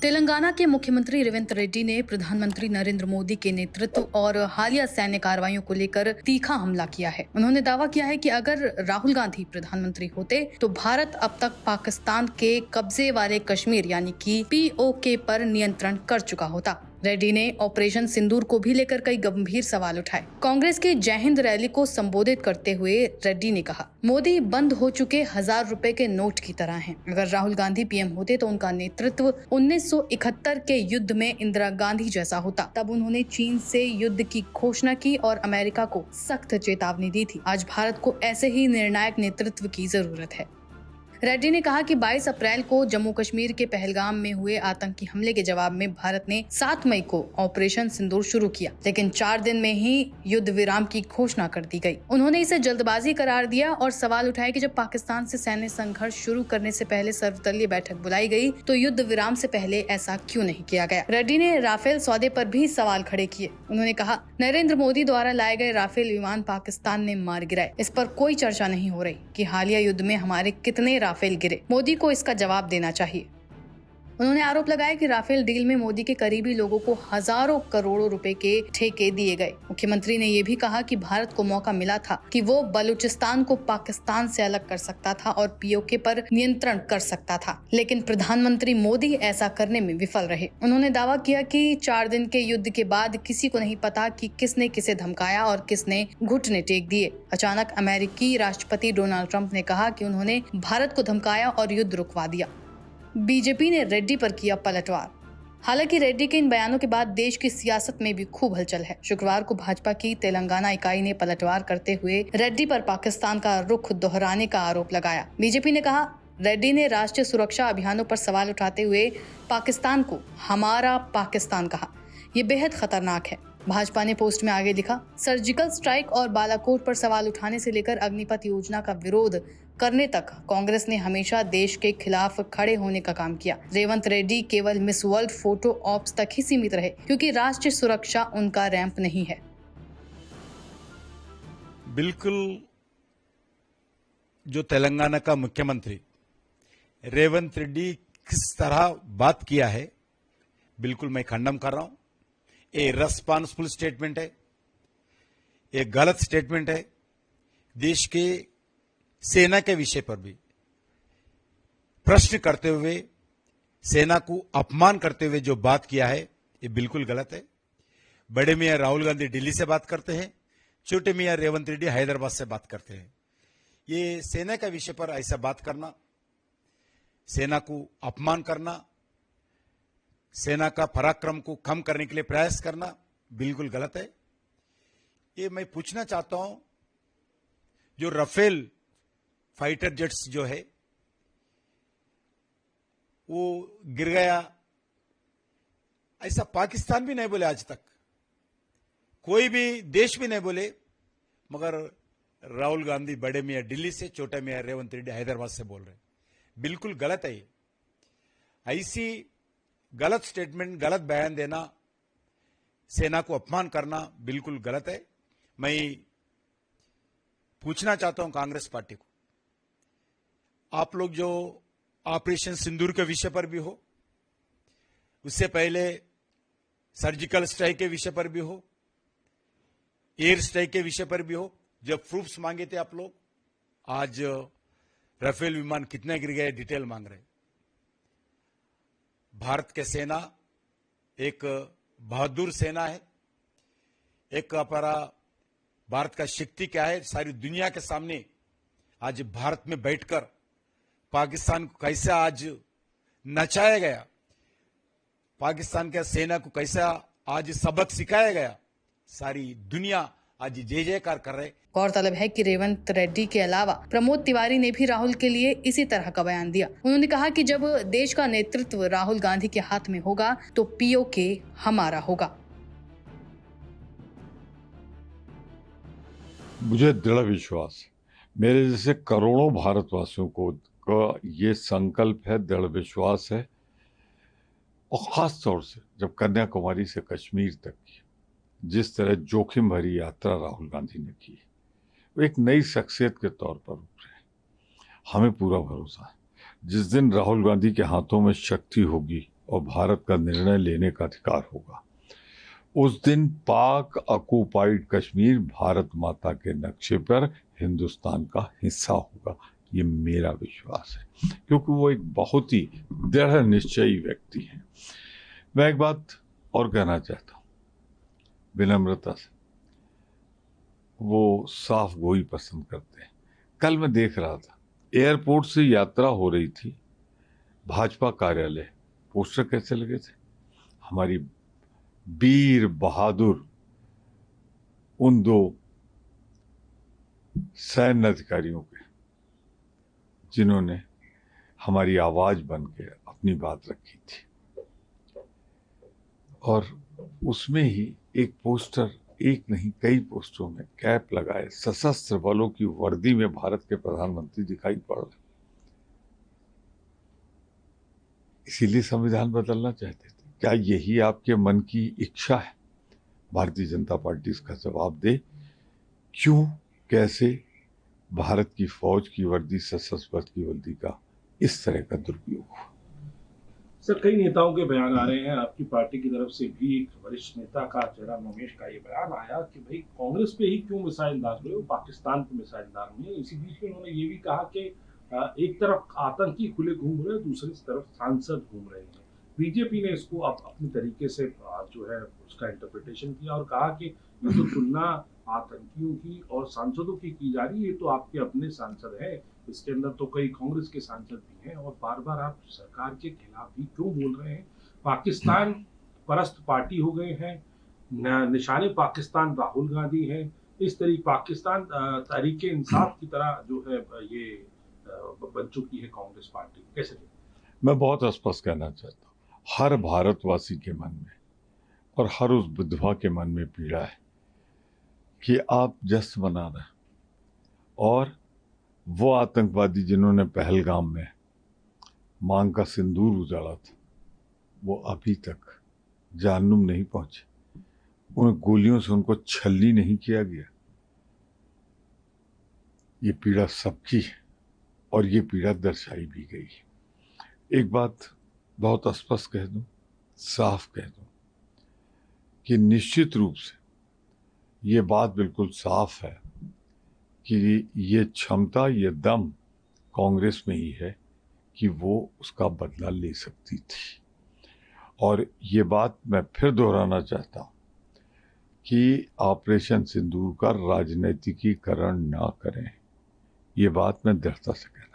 तेलंगाना के मुख्यमंत्री रेवंत रेड्डी ने प्रधानमंत्री नरेंद्र मोदी के नेतृत्व और हालिया सैन्य कार्रवाइयों को लेकर तीखा हमला किया है। उन्होंने दावा किया है कि अगर राहुल गांधी प्रधानमंत्री होते तो भारत अब तक पाकिस्तान के कब्जे वाले कश्मीर यानी कि POK पर नियंत्रण कर चुका होता। रेड्डी ने ऑपरेशन सिंदूर को भी लेकर कई गंभीर सवाल उठाए। कांग्रेस की जय हिंद रैली को संबोधित करते हुए रेड्डी ने कहा, मोदी बंद हो चुके 1000 रुपए के नोट की तरह हैं। अगर राहुल गांधी PM होते तो उनका नेतृत्व 1971 के युद्ध में इंदिरा गांधी जैसा होता। तब उन्होंने चीन से युद्ध की घोषणा की और अमेरिका को सख्त चेतावनी दी थी। आज भारत को ऐसे ही निर्णायक नेतृत्व की जरूरत है। रेड्डी ने कहा कि 22 अप्रैल को जम्मू कश्मीर के पहलगाम में हुए आतंकी हमले के जवाब में भारत ने 7 मई को ऑपरेशन सिंदूर शुरू किया, लेकिन 4 दिन में ही युद्ध विराम की घोषणा कर दी गई। उन्होंने इसे जल्दबाजी करार दिया और सवाल उठाए कि जब पाकिस्तान से सैन्य संघर्ष शुरू करने से पहले सर्वदलीय बैठक बुलाई गई तो युद्ध विराम से पहले ऐसा क्यों नहीं किया गया। रेड्डी ने राफेल सौदे पर भी सवाल खड़े किए। उन्होंने कहा, नरेंद्र मोदी द्वारा लाए गए राफेल विमान पाकिस्तान ने मार गिराए। इस पर कोई चर्चा नहीं हो रही कि हालिया युद्ध में हमारे कितने राफेल गिरे। मोदी को इसका जवाब देना चाहिए। उन्होंने आरोप लगाया कि राफेल डील में मोदी के करीबी लोगों को हजारों करोड़ों रुपए के ठेके दिए गए। मुख्यमंत्री ने यह भी कहा कि भारत को मौका मिला था कि वो बलूचिस्तान को पाकिस्तान से अलग कर सकता था और POK पर नियंत्रण कर सकता था, लेकिन प्रधानमंत्री मोदी ऐसा करने में विफल रहे। उन्होंने दावा किया कि 4 दिन के युद्ध के बाद किसी को नहीं पता कि किसने किसे धमकाया और किसने घुटने टेक दिए। अचानक अमेरिकी राष्ट्रपति डोनाल्ड ट्रंप ने कहा कि उन्होंने भारत को धमकाया और युद्ध रुकवा दिया। बीजेपी ने रेड्डी पर किया पलटवार। हालांकि रेड्डी के इन बयानों के बाद देश की सियासत में भी खूब हलचल है। शुक्रवार को भाजपा की तेलंगाना इकाई ने पलटवार करते हुए रेड्डी पर पाकिस्तान का रुख दोहराने का आरोप लगाया। बीजेपी ने कहा, रेड्डी ने राष्ट्रीय सुरक्षा अभियानों पर सवाल उठाते हुए पाकिस्तान को हमारा पाकिस्तान कहा। ये बेहद खतरनाक है। भाजपा ने पोस्ट में आगे लिखा, सर्जिकल स्ट्राइक और बालाकोट पर सवाल उठाने से लेकर अग्निपथ योजना का विरोध करने तक कांग्रेस ने हमेशा देश के खिलाफ खड़े होने का काम किया। रेवंत रेड्डी केवल मिस वर्ल्ड फोटो ऑप्स तक ही सीमित रहे क्योंकि राष्ट्रीय सुरक्षा उनका रैंप नहीं है। बिल्कुल जो तेलंगाना का मुख्यमंत्री रेवंत रेड्डी किस तरह बात किया है, बिल्कुल मैं खंडन कर रहा हूं। ये रेस्पॉन्सिबल स्टेटमेंट है, ये गलत स्टेटमेंट है। देश के सेना के विषय पर भी प्रश्न करते हुए, सेना को अपमान करते हुए जो बात किया है, ये बिल्कुल गलत है। बड़े मियां राहुल गांधी दिल्ली से बात करते हैं, छोटे मियां रेवंत रेड्डी हैदराबाद से बात करते हैं। ये सेना के विषय पर ऐसा बात करना, सेना को अपमान करना, सेना का पराक्रम को कम करने के लिए प्रयास करना बिल्कुल गलत है। ये मैं पूछना चाहता हूं, जो राफेल फाइटर जेट्स जो है वो गिर गया, ऐसा पाकिस्तान भी नहीं बोले आज तक, कोई भी देश भी नहीं बोले, मगर राहुल गांधी बड़े मियां दिल्ली से, छोटा मियां रेवंत रेड्डी हैदराबाद से बोल रहे। बिल्कुल गलत है। ऐसी गलत स्टेटमेंट, गलत बयान देना, सेना को अपमान करना बिल्कुल गलत है। मैं पूछना चाहता हूं कांग्रेस पार्टी को, आप लोग जो ऑपरेशन सिंदूर के विषय पर भी हो, उससे पहले सर्जिकल स्ट्राइक के विषय पर भी हो, एयर स्ट्राइक के विषय पर भी हो, जब प्रूफ्स मांगे थे आप लोग, आज राफेल विमान कितने गिर गए डिटेल मांग रहे। भारत के सेना एक बहादुर सेना है। एक हमारा भारत का शक्ति क्या है, सारी दुनिया के सामने आज भारत में बैठकर पाकिस्तान को कैसा आज नचाया गया, पाकिस्तान के सेना को कैसा आज सबक सिखाया गया, सारी दुनिया आज जय जयकार कर रहे। गौरतलब है कि रेवंत रेड्डी के अलावा प्रमोद तिवारी ने भी राहुल के लिए इसी तरह का बयान दिया। उन्होंने कहा कि जब देश का नेतृत्व राहुल गांधी के हाथ में होगा तो POK हमारा होगा। मुझे दृढ़ विश्वास है, मेरे जैसे करोड़ों भारतवासियों को ये संकल्प है, दृढ़ विश्वास है, और खास तौर से जब कन्याकुमारी से कश्मीर तक की जिस तरह जोखिम भरी यात्रा राहुल गांधी ने की, वो एक नई शख्सियत के तौर पर उभरे। हमें पूरा भरोसा है जिस दिन राहुल गांधी के हाथों में शक्ति होगी और भारत का निर्णय लेने का अधिकार होगा। उस दिन पाक ऑक्युपाइड कश्मीर भारत माता के नक्शे पर हिंदुस्तान का हिस्सा होगा, ये मेरा विश्वास है, क्योंकि वो एक बहुत ही दृढ़ निश्चयी व्यक्ति है। मैं एक बात और कहना चाहता हूँ विनम्रता से, वो साफ गोई पसंद करते हैं। कल मैं देख रहा था, एयरपोर्ट से यात्रा हो रही थी, भाजपा कार्यालय, पोस्टर कैसे लगे थे, हमारी वीर बहादुर उन 2 सैन्य अधिकारियों के, जिन्होंने हमारी आवाज बन के अपनी बात रखी थी। और उसमें ही एक पोस्टर, एक नहीं कई पोस्टरों में कैप लगाए सशस्त्र बलों की वर्दी में भारत के प्रधानमंत्री दिखाई पड़ रहे। इसीलिए संविधान बदलना चाहते थे। क्या यही आपके मन की इच्छा है? भारतीय जनता पार्टी इसका जवाब दे, क्यों कैसे भारत की फौज की वर्दी, सशस्त्र बल की वर्दी का इस तरह का दुरुपयोग हुआ। सर, कई नेताओं के बयान आ रहे हैं, आपकी पार्टी की तरफ से भी एक वरिष्ठ नेता का जयराम रमेश का ये बयान आया कि भाई कांग्रेस पे ही क्यों मिसाइल दाग रहे हो, पाकिस्तान पे मिसाइल दाग रहे हैं। इसी बीच में उन्होंने ये भी कहा कि एक तरफ आतंकी खुले घूम रहे हैं, दूसरी तरफ सांसद घूम रहे हैं। बीजेपी ने इसको अपने तरीके से जो है उसका इंटरप्रिटेशन किया और कहा कि ये तो तुलना आतंकियों की और सांसदों की जा रही है, ये तो आपके अपने सांसद है, इसके अंदर तो कई कांग्रेस के सांसद भी हैं और बार बार आप सरकार के खिलाफ भी क्यों बोल रहे हैं? पाकिस्तान परस्त पार्टी हो गए हैं, निशाने पाकिस्तान राहुल गांधी है, इस तरीके पाकिस्तान तहरीके इंसाफ की तरह जो है ये बन चुकी है कांग्रेस पार्टी। कैसे? मैं बहुत स्पष्ट कहना चाहता हूँ, हर भारतवासी के मन में और हर उस विधवा के मन में पीड़ा है कि आप जश्न मना रहे हैं और वो आतंकवादी जिन्होंने पहलगाम में मांग का सिंदूर उजाड़ा था, वो अभी तक जहन्नुम नहीं पहुंचे, उन गोलियों से उनको छलनी नहीं किया गया। ये पीड़ा सबकी है और ये पीड़ा दर्शाई भी गई है। एक बात बहुत स्पष्ट कह दूं, साफ कह दूं कि निश्चित रूप से ये बात बिल्कुल साफ है कि ये क्षमता, ये दम कांग्रेस में ही है कि वो उसका बदला ले सकती थी। और ये बात मैं फिर दोहराना चाहता हूँ कि ऑपरेशन सिंदूर का राजनीतिकीकरण ना करें, ये बात मैं दृढ़ता से कहता हूँ।